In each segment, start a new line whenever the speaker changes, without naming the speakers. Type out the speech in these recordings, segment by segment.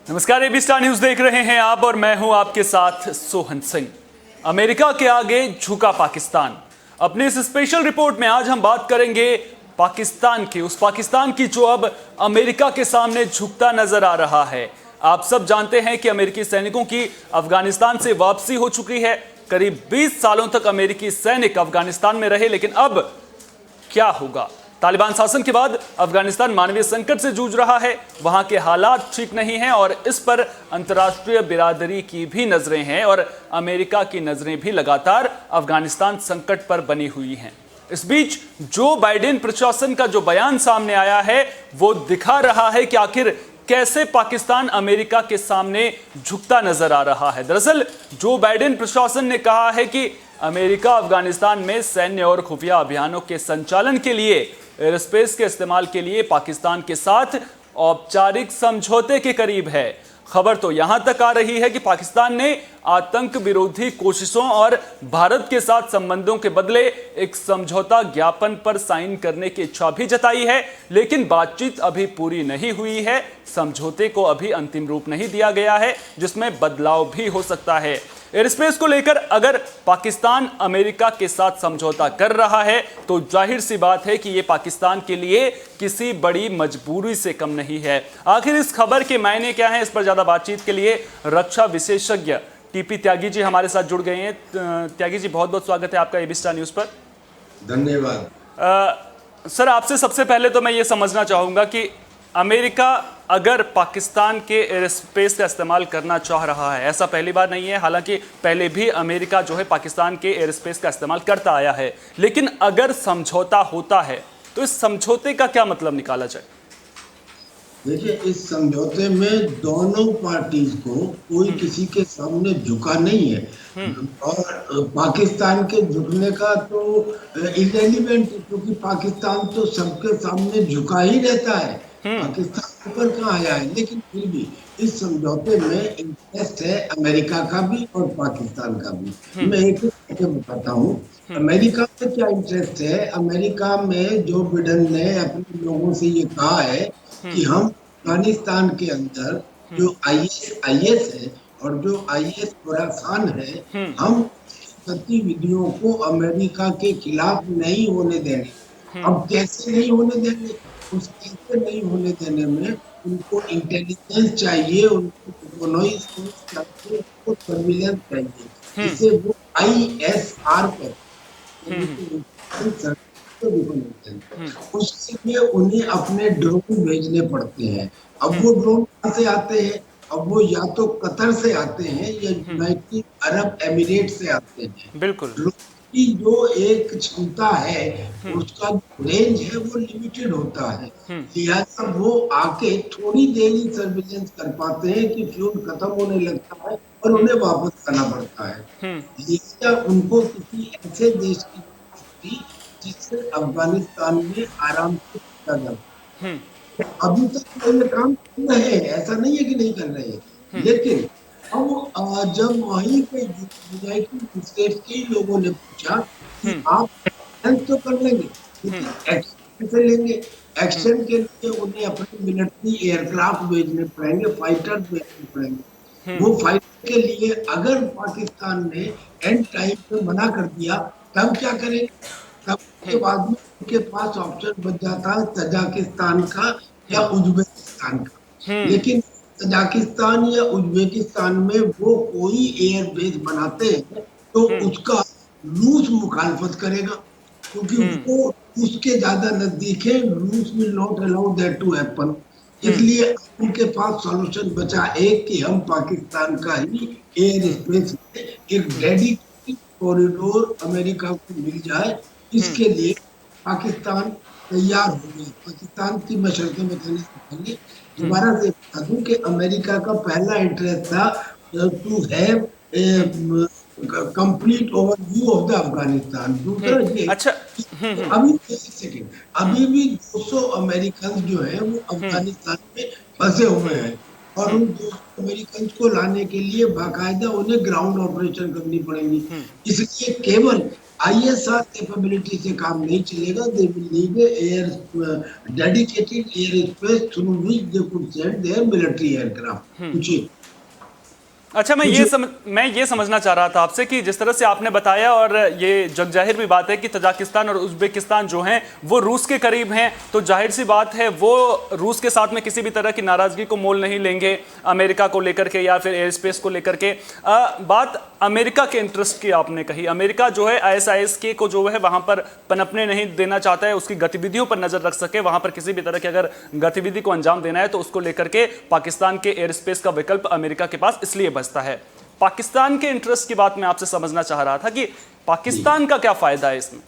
नमस्कार, AB star news देख रहे हैं आप और मैं हूं आपके साथ सोहन सिंह। अमेरिका के आगे झुका पाकिस्तान। अपनी इस स्पेशल रिपोर्ट में आज हम बात करेंगे पाकिस्तान की, उस पाकिस्तान की जो अब अमेरिका के सामने झुकता नजर आ रहा है। आप सब जानते हैं कि अमेरिकी सैनिकों की अफगानिस्तान से वापसी हो चुकी है। करीब 20 सालों तक अमेरिकी सैनिक अफगानिस्तान में रहे, लेकिन अब क्या होगा? तालिबान शासन के बाद अफगानिस्तान मानवीय संकट से जूझ रहा है। वहां के हालात ठीक नहीं हैं और इस पर अंतर्राष्ट्रीय बिरादरी की भी नजरें हैं और अमेरिका की नजरें भी लगातार अफगानिस्तान संकट पर बनी हुई हैं। इस बीच जो बाइडेन प्रशासन का जो बयान सामने आया है वो दिखा रहा है कि आखिर कैसे पाकिस्तान अमेरिका के सामने झुकता नजर आ रहा है। दरअसल जो बाइडेन प्रशासन ने कहा है कि अमेरिका अफगानिस्तान में सैन्य और खुफिया अभियानों के संचालन के लिए एयरस्पेस के इस्तेमाल के लिए पाकिस्तान के साथ औपचारिक समझौते के करीब है। खबर तो यहां तक आ रही है कि पाकिस्तान ने आतंक विरोधी कोशिशों और भारत के साथ संबंधों के बदले एक समझौता ज्ञापन पर साइन करने की इच्छा भी जताई है, लेकिन बातचीत अभी पूरी नहीं हुई है। समझौते को अभी अंतिम रूप नहीं दिया गया है, जिसमें बदलाव भी हो सकता है। एयरस्पेस को लेकर अगर पाकिस्तान अमेरिका के साथ समझौता कर रहा है तो जाहिर सी बात है कि यह पाकिस्तान के लिए किसी बड़ी मजबूरी से कम नहीं है। आखिर इस खबर के मायने क्या हैं, इस पर ज्यादा बातचीत के लिए रक्षा विशेषज्ञ टीपी त्यागी जी हमारे साथ जुड़ गए हैं। त्यागी जी, बहुत बहुत स्वागत है आपका एबी स्टार न्यूज पर।
धन्यवाद।
सर, आपसे सबसे पहले तो मैं ये समझना चाहूंगा कि अमेरिका अगर पाकिस्तान के एयर स्पेस का इस्तेमाल करना चाह रहा है, ऐसा पहली बार नहीं है, हालांकि पहले भी अमेरिका जो है पाकिस्तान के एयर स्पेस का इस्तेमाल करता आया है, लेकिन अगर समझौता होता है तो इस समझौते का क्या मतलब निकाला जाए?
देखिए, इस समझौते में दोनों पार्टीज को कोई किसी के सामने झुका नहीं है और पाकिस्तान के झुकने का तो इरेलीवेंट, क्योंकि पाकिस्तान तो सबके सामने झुका ही रहता है। पाकिस्तान ऊपर कहाँ आया है, लेकिन फिर भी इस समझौते में इंटरेस्ट है अमेरिका का भी और पाकिस्तान का भी। मैं एक बताता हूँ अमेरिका में क्या इंटरेस्ट है। अमेरिका में जो बिडेन ने अपने लोगों से ये कहा है कि हम अफगानिस्तान के अंदर जो आईएस है और जो आईएस खुरासान है, हम गतिविधियों को अमेरिका के खिलाफ नहीं होने देंगे। अब कैसे नहीं होने देंगे? उस कैसे नहीं होने देने में उनको इंटेलिजेंस चाहिए, उनको चाहिए, उनको सर्विलेंस चाहिए, जिसे वो ISR पर उसके लिए उन्हें अपने ड्रोन भेजने पड़ते हैं। अब वो ड्रोन कहाँ से आते हैं? अब वो या तो कतर से आते हैं या यूनाइटेड अरब एमिरेट से आते हैं।
बिल्कुल।
ड्रोन की जो एक क्षमता है, उसका रेंज है वो लिमिटेड होता है, लिहाजा वो आके थोड़ी देर ही सर्विलेंस कर पाते हैं कि फ्यूल खत्म होने लगता है और उन्हें वापस आना पड़ता है। लिहाजा उनको किसी ऐसे देश की जिससे अफगानिस्तान में आराम से किया जाए। अभी तक ये काम कर रहे हैं, ऐसा नहीं है कि नहीं कर रहे हैं, लेकिन अब जब वहीं पे यूनाइटेड स्टेट्स के लोगों ने पूछा कि आप एक्शन तो कर लेंगे, लेकिन एक्शन कैसे लेंगे? एक्शन के लिए उन्हें अपने मिलिट्री एयरक्राफ्ट भेजने पड़ेंगे, फाइटर भेजने पड़ेंगे। वो फाइटर के लिए अगर पाकिस्तान ने एंड टाइम पे मना कर दिया, तब क्या करेंगे? तब के बाद में उनके पास ऑप्शन बच जाता है तजाकिस्तान का या उज्बेकिस्तान का। लेकिन तजाकिस्तान या उज्बेकिस्तान में वो कोई एयर बेस बनाते हैं तो उसका रूस मुखालफत करेगा, क्योंकि वो उसके ज्यादा नजदीक है। रूस will not allow that to happen. इसलिए उनके पास सॉल्यूशन बचा एक कि हम पाकिस्तान का ही एयर स्पेस में एक डेडिकेटेड कॉरिडोर अमेरिका को मिल जाए। इसके लिए पाकिस्तान तैयार हो गया। पाकिस्तान की मैं शर्तें बताने से पहले दोबारा से बता दूं कि अमेरिका का पहला इंटरेस्ट था to have complete overview of the Afghanistan. दूसरा ये
अच्छा,
अभी भी 200 अमेरिकन जो है वो अफगानिस्तान में फंसे हुए हैं और उन 200 अमेरिकन को लाने के लिए बाकायदा उन्हें ग्राउंड ऑपरेशन करनी पड़ेगी। इसलिए केवल ISR कैपेबिलिटी से काम नहीं चलेगा। They will need air dedicated air space through which they could send their military aircraft. पूछिए।
अच्छा,
पूछिए।
मैं ये समझना चाह रहा था आपसे कि जिस तरह से आपने बताया, और ये जग जाहिर भी बात है कि तजाकिस्तान और उज्बेकिस्तान जो हैं वो रूस के करीब हैं, तो जाहिर सी बात है वो रूस के साथ में किसी भी तरह की नाराजगी को मोल नहीं लेंगे अमेरिका को लेकर के या फिर एयर स्पेस को लेकर के। बात अमेरिका के इंटरेस्ट की आपने कही। अमेरिका जो है ISIS के को जो है वहां पर पनपने नहीं देना चाहता है, उसकी गतिविधियों पर नजर रख सके, वहां पर किसी भी तरह की अगर गतिविधि को अंजाम देना है तो उसको लेकर के पाकिस्तान के एयर स्पेस का विकल्प अमेरिका के पास इसलिए बचता है। पाकिस्तान के इंटरेस्ट की बात मैं आपसे समझना चाह रहा था कि पाकिस्तान का क्या फायदा है इसमें।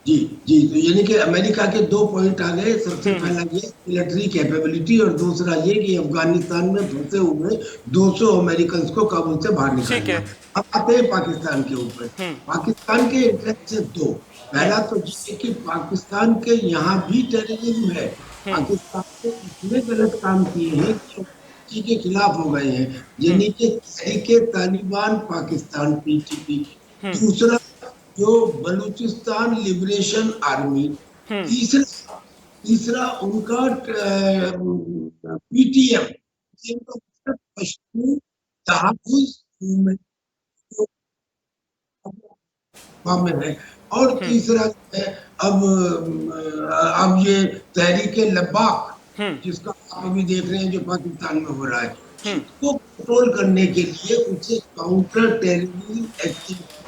जी जी, तो यानी कि अमेरिका के 2 पॉइंट आ गए। सबसे पहला ये मिलिट्री कैपेबिलिटी, और दूसरा ये कि अफगानिस्तान में फंसे हुए 200 अमेरिकन को काबुल से बाहर
ठीक
निकालना।
है।
अब आते हैं पाकिस्तान के ऊपर। पाकिस्तान के इंटरेस्ट से दो। पहला तो ये कि पाकिस्तान के यहाँ भी टेररिज्म है। पाकिस्तान ने इतने गलत काम किए हैं कि किसी के खिलाफ हो गए हैं, यानी कि तहरीके तालिबान पाकिस्तान PTP। दूसरा जो बलूचिस्तान लिबरेशन आर्मी। तीसरा तीसरा उनका PTM, जिनका मतलब पश्तून तहफ़्फ़ुज़ मूवमेंट में है। और तीसरा जो है, अब ये तहरीके लब्बाक, जिसका आप अभी देख रहे हैं जो पाकिस्तान में हो रहा है, इसको कंट्रोल करने के लिए उसे काउंटर टेररिज्म एक्टिविटी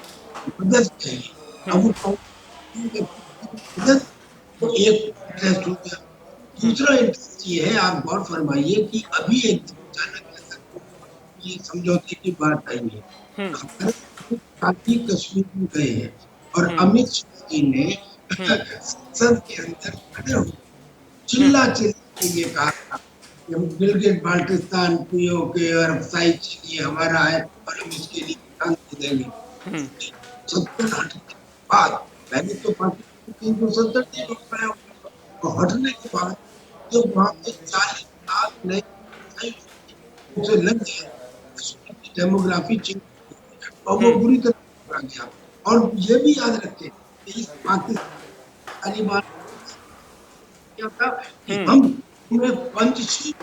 मदद चाहिए। अब वो मदद तो एक इंटरेस्ट हो गया। दूसरा इंटरेस्ट ये है, आप गौर फरमाइए कि अभी एक अचानक ऐसा ये समझौते की बात आई है। हमारे साथी कश्मीर में गए हैं और अमित शाह जी ने संसद के अंदर खड़े हो चिल्ला के ये कहा था कि हम गिलगित बाल्टिस्तान POK और अफसाई चीनी हमारा है और हम इसके लिए काम देंगे। 70 के बाद पहले तो पाकिस्तान 370 दिन हो गया, और हटने के बाद जब वहां पे 40 लाख नए उसे लग गया, डेमोग्राफी चेंज और वो बुरी तरह गया। और ये भी याद रखें कि इस पाकिस्तान तालिबान क्या था कि हम उन्हें पंचशील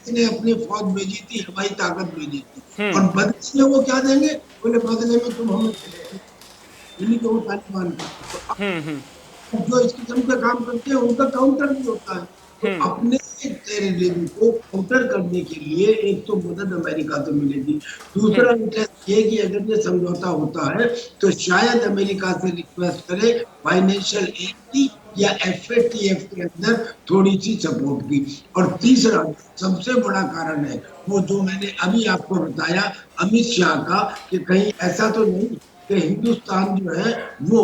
ने अपनी फौज भेजी थी, हवाई ताकत भेजी थी, और बदले में वो क्या देंगे? बोले बदले में तुम हमें यानी कि वो तालिबान का जो इस किस्म का काम करते हैं उनका काउंटर भी होता है। तो अपने टेररिज्म को काउंटर करने के लिए एक तो मदद अमेरिका से मिलेगी, दूसरा इंटरेस्ट ये कि अगर ये समझौता होता है तो शायद अमेरिका से रिक्वेस्ट करे फाइनेंशियल एड की या FATF के अंदर थोड़ी सी सपोर्ट की। और तीसरा सबसे बड़ा कारण है वो जो मैंने अभी आपको बताया अमित शाह का, कि कहीं ऐसा तो नहीं कि हिंदुस्तान जो है वो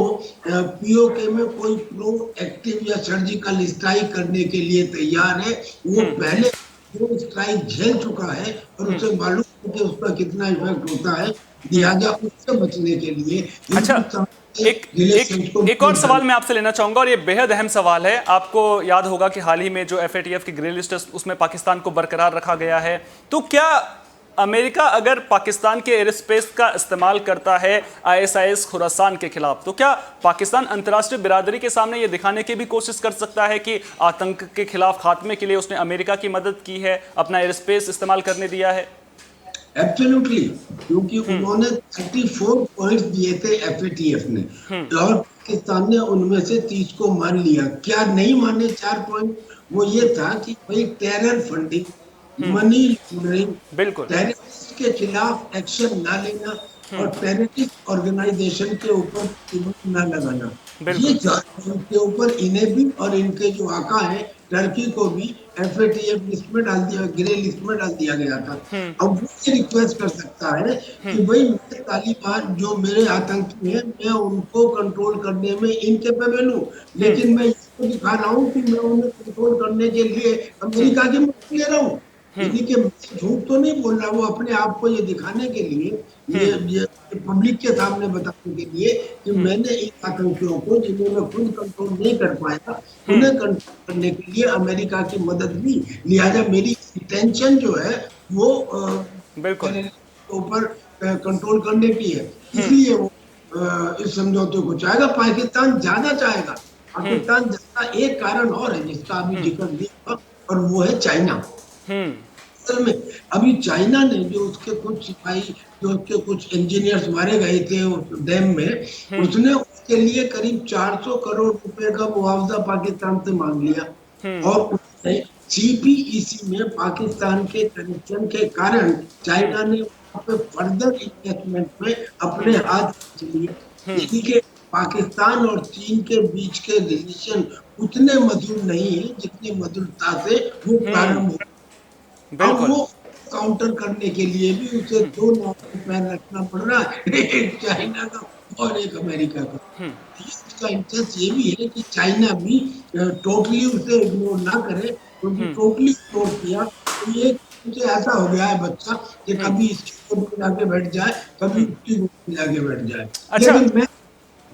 POK में कोई प्रो एक्टिव या सर्जिकल स्ट्राइक करने के लिए तैयार है। वो पहले वो स्ट्राइक झेल चुका है और उसे मालूम है कि उसका कितना इफेक्ट होता है, लिहाजा उससे बचने के लिए
अच्छा, एक और सवाल मैं आपसे लेना चाहूंगा, और ये बेहद अहम सवाल है। आपको याद होगा कि हाल ही में जो FATF की ग्रे लिस्ट है उसमें पाकिस्तान को बरकरार रखा गया है। तो क्या अमेरिका अगर पाकिस्तान के एयर स्पेस का इस्तेमाल करता है ISIS खुरासान के खिलाफ, तो क्या पाकिस्तान अंतर्राष्ट्रीय बिरादरी के सामने ये दिखाने की भी कोशिश कर सकता है कि आतंक के खिलाफ खात्मे के लिए उसने अमेरिका की मदद की है, अपना एयर स्पेस इस्तेमाल करने दिया है?
एब्सोल्युटली, क्योंकि उन्होंने 34 पॉइंट्स दिए थे FATF ने, और पाकिस्तान ने उनमें से 30 को मान लिया। क्या नहीं माने 4 पॉइंट? वो ये था कि भाई टेरर फंडिंग, मनी लॉन्ड्रिंग,
बिल्कुल,
टेररिस्ट के खिलाफ एक्शन ना लेना और टेररिस्ट ऑर्गेनाइजेशन के ऊपर प्रतिबंध ना लगाना, ये 4 पॉइंट के ऊपर इन्हें भी और इनके जो आका है टर्की को भी FATF लिस्ट में डाल दिया, ग्रे लिस्ट में डाल दिया गया था। अब वो ये रिक्वेस्ट कर सकता है कि भाई मेरे तालिबान जो मेरे आतंकी हैं मैं उनको कंट्रोल करने में इनकेपेबल हूँ, लेकिन मैं इसको दिखा रहा हूँ कि मैं उन्हें कंट्रोल करने के लिए अमेरिका की मदद ले रहा हूँ। यानी कि झूठ तो नहीं बोल रहा, वो अपने आप को ये दिखाने के लिए, ये पब्लिक के सामने बताने के लिए कि मैंने इन आतंकियों को जिन्हें मैं खुद कंट्रोल नहीं कर पाया उन्हें कंट्रोल करने के लिए अमेरिका की मदद ली। लिहाजा मेरी इंटेंशन जो है वो
बिल्कुल,
ऊपर कंट्रोल करने की है, इसलिए वो इस समझौते को चाहेगा, पाकिस्तान ज्यादा चाहेगा। पाकिस्तान ज्यादा एक कारण और है जिसका अभी जिक्र नहीं हुआ, और वो है चाइना। असल में अभी चाइना ने जो उसके कुछ सिपाही, जो उसके कुछ इंजीनियर्स मारे गए थे उस डैम में, उसने उसके लिए करीब 400 करोड़ रुपए का मुआवजा पाकिस्तान से मांग लिया। और उसने सीपीईसी में पाकिस्तान के कनेक्शन के कारण चाइना ने वहां पे फर्दर इन्वेस्टमेंट में अपने हाथ लिए। यानी कि पाकिस्तान और चीन के बीच के रिलेशन उतने मधुर नहीं है जितनी मधुरता से वो प्रारंभ हुए। अब
बिल्कुल।
वो काउंटर करने के लिए भी उसे दो नाव पे पैर रखना पड़ रहा है, एक चाइना का और एक अमेरिका का। इसका इंटरेस्ट ये भी है कि चाइना भी टोटली उसे इग्नोर ना करे, क्योंकि टोटली इग्नोर किया तो ये मुझे ऐसा हो गया है बच्चा कि कभी इसकी गोद में जाके बैठ जाए, कभी उसकी गोद में जाके बैठ जाए।
अच्छा,
लेकिन मैं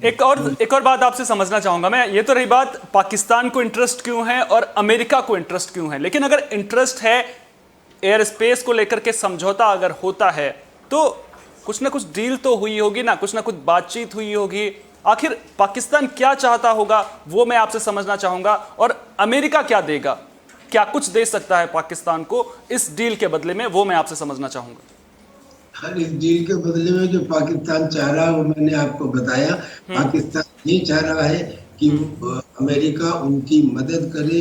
एक और बात आपसे समझना चाहूंगा मैं। ये तो रही बात पाकिस्तान को इंटरेस्ट क्यों है और अमेरिका को इंटरेस्ट क्यों है, लेकिन अगर इंटरेस्ट है एयर स्पेस को लेकर के, समझौता अगर होता है तो कुछ ना कुछ डील तो हुई होगी ना, कुछ बातचीत हुई होगी। आखिर पाकिस्तान क्या चाहता होगा वो मैं आपसे समझना चाहूंगा, और अमेरिका क्या देगा, क्या कुछ दे सकता है पाकिस्तान को इस डील के बदले में, वो मैं आपसे समझना चाहूंगा।
हर इस डील के बदले में जो पाकिस्तान चाह रहा है वो मैंने आपको बताया। पाकिस्तान ये चाह रहा है कि अमेरिका उनकी मदद करे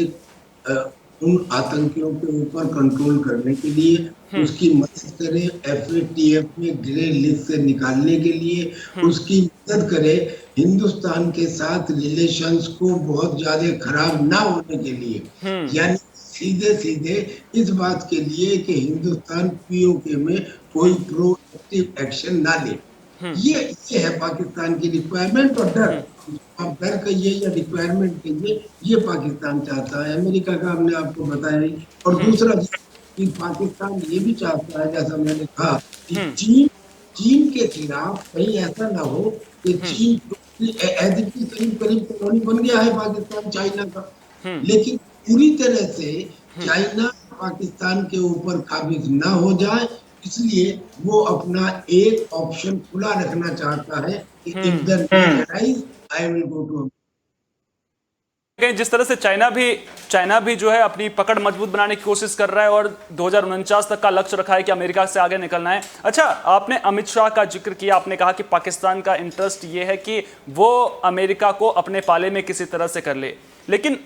उन आतंकियों के ऊपर कंट्रोल करने के लिए, उसकी मदद करे एफएटीएफ में ग्रे लिस्ट से निकालने के लिए, उसकी मदद करे हिंदुस्तान के साथ रिलेशंस को बहुत ज्यादा खराब ना होने के लिए। यानी सीधे सीधे इस बात के लिए कि हिंदुस्तान पीओके में कोई प्रोएक्टिव एक्शन ना ले। ये है पाकिस्तान की रिक्वायरमेंट और डर। आप डर कहिए या रिक्वायरमेंट कहिए, ये पाकिस्तान चाहता है। अमेरिका का हमने आपको बताया ही। और दूसरा कि पाकिस्तान ये भी चाहता है, जैसा मैंने कहा, कि चीन के खिलाफ कहीं ऐसा ना हो कि चीन करीब करीब कॉलोनी बन गया है पाकिस्तान चाइना का, लेकिन पूरी तरह से चाइना पाकिस्तान के ऊपर काबिज ना हो जाए, इसलिए वो अपना एक ऑप्शन खुला रखना चाहता है कि if the need arise I will go to.
जिस तरह से चाइना भी जो है अपनी पकड़ मजबूत बनाने की कोशिश कर रहा है और 2049 तक का लक्ष्य रखा है कि अमेरिका से आगे निकलना है। अच्छा, आपने अमित शाह का जिक्र किया, आपने कहा कि पाकिस्तान का इंटरेस्ट ये है कि वो अमेरिका को अपने पाले में किसी तरह से कर ले, लेकिन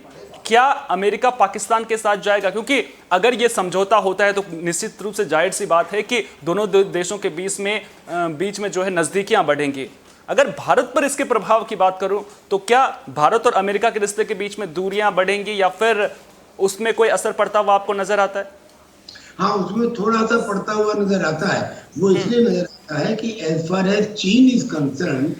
क्या अमेरिका पाकिस्तान के साथ जाएगा? क्योंकि अगर ये समझौता होता है तो निश्चित रूप से जाहिर सी बात है कि दोनों देशों के बीच में जो है नजदीकियां बढ़ेंगी। अगर भारत पर इसके प्रभाव की बात करूं तो क्या भारत और अमेरिका के रिश्ते के बीच में दूरियां बढ़ेंगी या फिर उसमें कोई असर पड़ता हुआ आपको नजर आता है?
हाँ, उसमें थोड़ा सा पड़ता हुआ नजर आता है। वो इसलिए नजर आता है कि एज फार एज चीन is concern,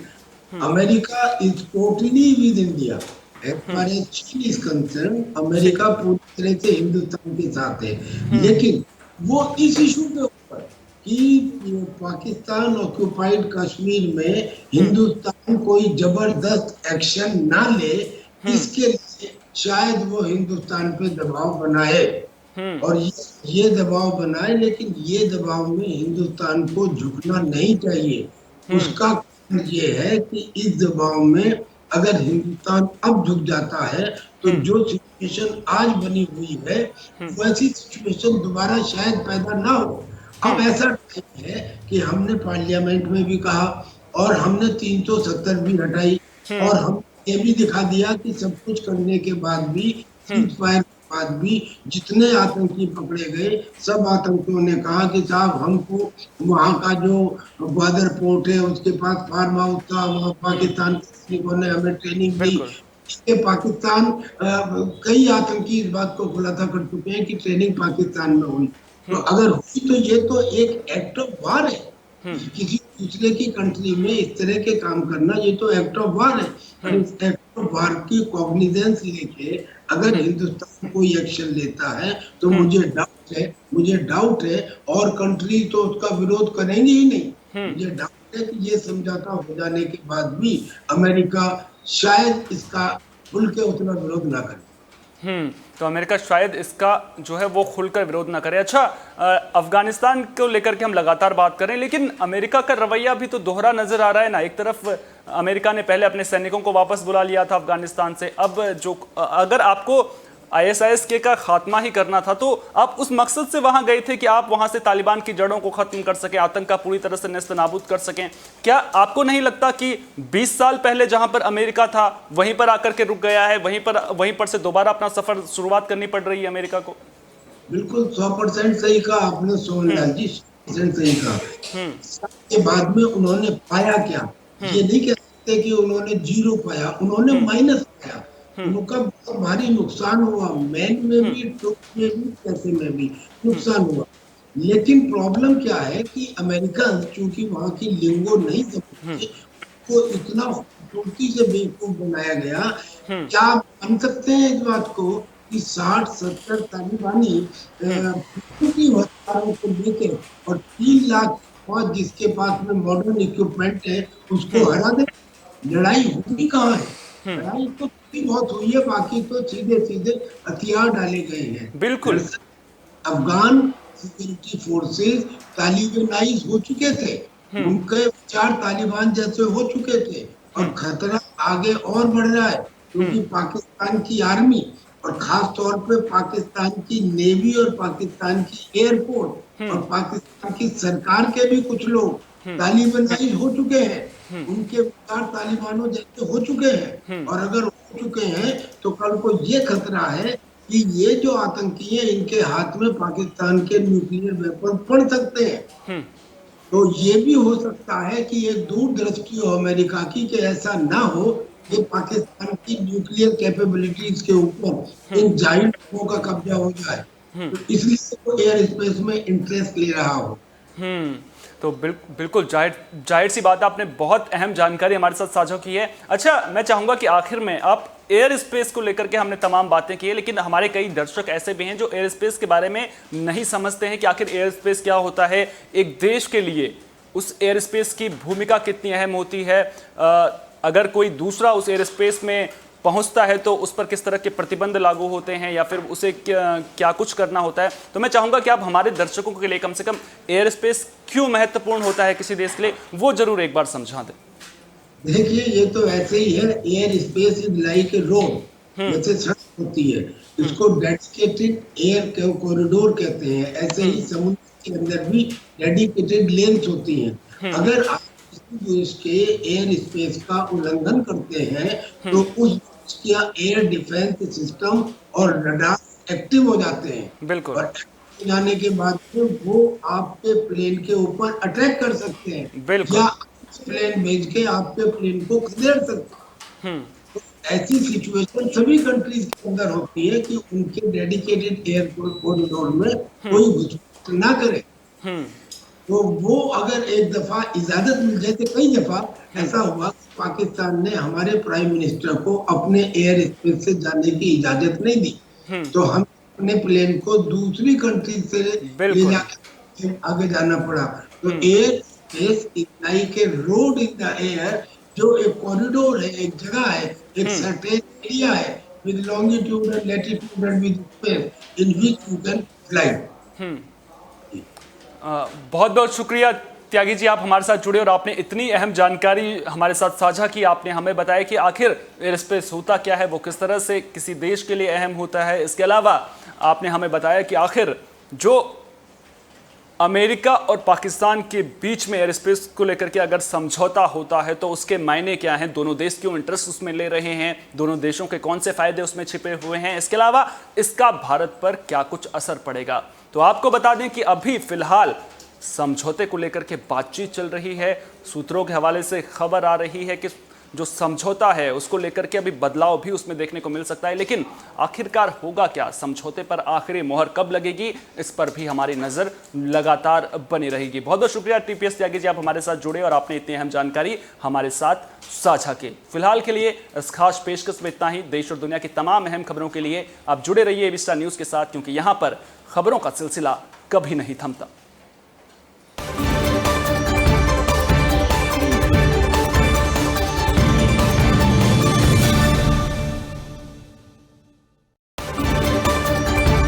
America is totally with India. As far as चीन इज कंसर्न, अमेरिका पूरी तरह से हिंदुस्तान के साथ है। लेकिन वो इस इशू के ऊपर कि पाकिस्तान ऑक्युपाइड कश्मीर में हिंदुस्तान कोई जबरदस्त एक्शन ना ले, इसके लिए शायद वो हिंदुस्तान पे दबाव बनाए। और ये दबाव बनाए, लेकिन ये दबाव में हिंदुस्तान को झुकना नहीं चाहिए। उसका कारण ये है कि इस दबाव में अगर हिंदुस्तान अब झुक जाता है तो जो सिचुएशन आज बनी हुई है वैसी सिचुएशन दोबारा शायद पैदा ना हो। अब ऐसा नहीं है कि हमने पार्लियामेंट में भी कहा और हमने 370 भी हटाई और हम ये भी दिखा दिया कि सब कुछ करने के बाद भी, सीज फायर के बाद भी जितने आतंकी पकड़े गए, सब आतंकियों ने कहा कि साहब हमको वहाँ का जो ग्वादर पोर्ट है उसके पास फार्म हाउस था, वहाँ पाकिस्तान के सैनिकों ने हमें ट्रेनिंग दी। पाकिस्तान कई आतंकी इस बात को खुलासा कर चुके हैं कि ट्रेनिंग पाकिस्तान में हुई। तो अगर हुई तो ये तो एक एक्ट ऑफ वार है। किसी दूसरे की कंट्री में इस तरह के काम करना, ये तो एक्ट ऑफ वार है। और इस एक्ट ऑफ वार की कॉग्निजेंस लेके अगर हिंदुस्तान कोई एक्शन लेता है तो मुझे डाउट है और कंट्री तो उसका विरोध करेंगे ही नहीं। मुझे डाउट है कि ये समझौता हो जाने के बाद भी अमेरिका शायद इसका खुल के उतना विरोध ना करे।
तो अमेरिका शायद इसका जो है वो खुलकर विरोध ना करे। अच्छा, अफगानिस्तान को लेकर के हम लगातार बात करें, लेकिन अमेरिका का रवैया भी तो दोहरा नजर आ रहा है ना। एक तरफ अमेरिका ने पहले अपने सैनिकों को वापस बुला लिया था अफगानिस्तान से, अब जो अगर आपको ISIS का खात्मा ही करना था तो आप उस मकसद से वहां गए थे कि आप वहां से तालिबान की जड़ों को खत्म कर सकें, आतंक का पूरी तरह से नेस्त नाबूद कर सकें। क्या आपको नहीं लगता कि 20 साल पहले जहां पर अमेरिका था वहीं पर आकर के रुक गया है, वहीं पर से दोबारा अपना सफर शुरुआत करनी पड़ रही है अमेरिका को?
बिल्कुल 100% सही कहा आपने सोहनलाल जी, 100% सही कहा। के बाद में उन्होंने पाया क्या, ये नहीं कह सकते कि उन्होंने जीरो पाया, उन्होंने माइनस पाया। उनका बहुत भारी नुकसान हुआ, मैन में भी, ट्रुप में भी, पैसे में भी नुकसान हुआ। लेकिन प्रॉब्लम क्या है कि अमेरिकन चूंकि वहां की लिंगो नहीं समझते, तो इतना खूबसूरती से बेवकूफ बनाया गया। क्या आप मान सकते हैं इस बात को कि 60-70 तालिबानी की हथियारों को लेकर और 3 लाख फौज जिसके पास में मॉडर्न इक्विपमेंट है उसको हरा दे? लड़ाई हुई कहाँ है? लड़ाई तो बहुत हुई है, बाकी तो सीधे सीधे हथियार डाले गए हैं।
बिल्कुल।
अफगान सिक्योरिटी फोर्सेस तालिबानाइज हो चुके थे, उनके विचार तालिबान जैसे हो चुके थे, और खतरा आगे और बढ़ रहा है क्योंकि पाकिस्तान की आर्मी और खास तौर पे पाकिस्तान की नेवी और पाकिस्तान की एयरफोर्स और पाकिस्तान की सरकार के भी कुछ लोग तालिबानाइज हो चुके हैं, उनके विचार तालिबानों जैसे हो चुके हैं। और अगर हो चुके हैं तो कल को ये खतरा है कि ये जो आतंकी हैं इनके हाथ में पाकिस्तान के न्यूक्लियर वेपन पड़ सकते हैं। तो ये भी हो सकता है कि एक दूरदृष्टि हो अमेरिका की कि ऐसा ना हो कि पाकिस्तान की न्यूक्लियर कैपेबिलिटीज के ऊपर इन जायंट का कब्जा हो जाए, तो इसलिए वो एयर स्पेस में इंटरेस्ट ले रहा हो।
तो बिल्कुल जाहिर सी बात है, आपने बहुत अहम जानकारी हमारे साथ साझा की है। अच्छा, मैं चाहूंगा कि आखिर में आप एयर स्पेस को लेकर के हमने तमाम बातें की है, लेकिन हमारे कई दर्शक ऐसे भी हैं जो एयर स्पेस के बारे में नहीं समझते हैं कि आखिर एयर स्पेस क्या होता है, एक देश के लिए उस एयर स्पेस की भूमिका कितनी अहम होती है, अगर कोई दूसरा उस एयर स्पेस में पहुंचता है तो उस पर किस तरह के प्रतिबंध लागू होते हैं या फिर उसे क्या कुछ करना होता है। तो मैं चाहूंगा कि आप हमारे दर्शकों के लिए कम से कम एयर स्पेस क्यों महत्वपूर्ण होता है किसी देश के लिए, वो जरूर एक बार समझा दें।
देखिए, ये तो ऐसे ही है, air space is like a road, जैसे सड़क होती है, इसको डेडिकेटेड एयर कॉरिडोर कहते हैं। ऐसे ही समुद्र के अंदर भी डेडिकेटेड लेन्स होती हैं। अगर आप किसी देश के एयर स्पेस का उल्लंघन करते हैं तो उस क्या एयर डिफेंस सिस्टम और रडार एक्टिव हो जाते हैं।
बिल्कुल। और
जाने के बाद में वो आपके प्लेन के ऊपर अटैक कर सकते हैं।
बिल्कुल। या
प्लेन भेज के आपके प्लेन को खदेड़ सकते हैं। तो ऐसी सिचुएशन सभी कंट्रीज के अंदर होती है कि उनके डेडिकेटेड एयर कॉरिडोर में कोई घुसपैठ ना करे। तो वो अगर एक दफा इजाजत मिल जाए, तो कई दफा ऐसा हुआ पाकिस्तान ने हमारे प्राइम मिनिस्टर को अपने एयर स्पेस से जाने की इजाजत नहीं दी, तो हम अपने प्लेन को दूसरी कंट्री से ले जाकर आगे जाना पड़ा। तो air space is like a road in the air, जो एक कॉरिडोर है, एक जगह है, एक सर्टेन एरिया है with longitude and latitude and with space in which you can fly.
बहुत बहुत शुक्रिया त्यागी जी, आप हमारे साथ जुड़े और आपने इतनी अहम जानकारी हमारे साथ साझा की। आपने हमें बताया कि आखिर एयर स्पेस होता क्या है, वो किस तरह से किसी देश के लिए अहम होता है। इसके अलावा आपने हमें बताया कि आखिर जो अमेरिका और पाकिस्तान के बीच में एयर स्पेस को लेकर के अगर समझौता होता है तो उसके मायने क्या हैं, दोनों देश क्यों इंटरेस्ट उसमें ले रहे हैं, दोनों देशों के कौन से फायदे उसमें छिपे हुए हैं, इसके अलावा इसका भारत पर क्या कुछ असर पड़ेगा। तो आपको बता दें कि अभी फिलहाल समझौते को लेकर के बातचीत चल रही है। सूत्रों के हवाले से खबर आ रही है कि जो समझौता है उसको लेकर के अभी बदलाव भी उसमें देखने को मिल सकता है, लेकिन आखिरकार होगा क्या, समझौते पर आखिरी मोहर कब लगेगी, इस पर भी हमारी नजर लगातार बनी रहेगी। बहुत बहुत शुक्रिया TPS त्यागी जी, आप हमारे साथ जुड़े और आपने इतनी अहम जानकारी हमारे साथ साझा की। फिलहाल के लिए इस खास पेशकश में इतना ही। देश और दुनिया की तमाम अहम खबरों के लिए आप जुड़े रहिए एबी स्टार न्यूज के साथ, क्योंकि यहाँ पर खबरों का सिलसिला कभी नहीं थमता।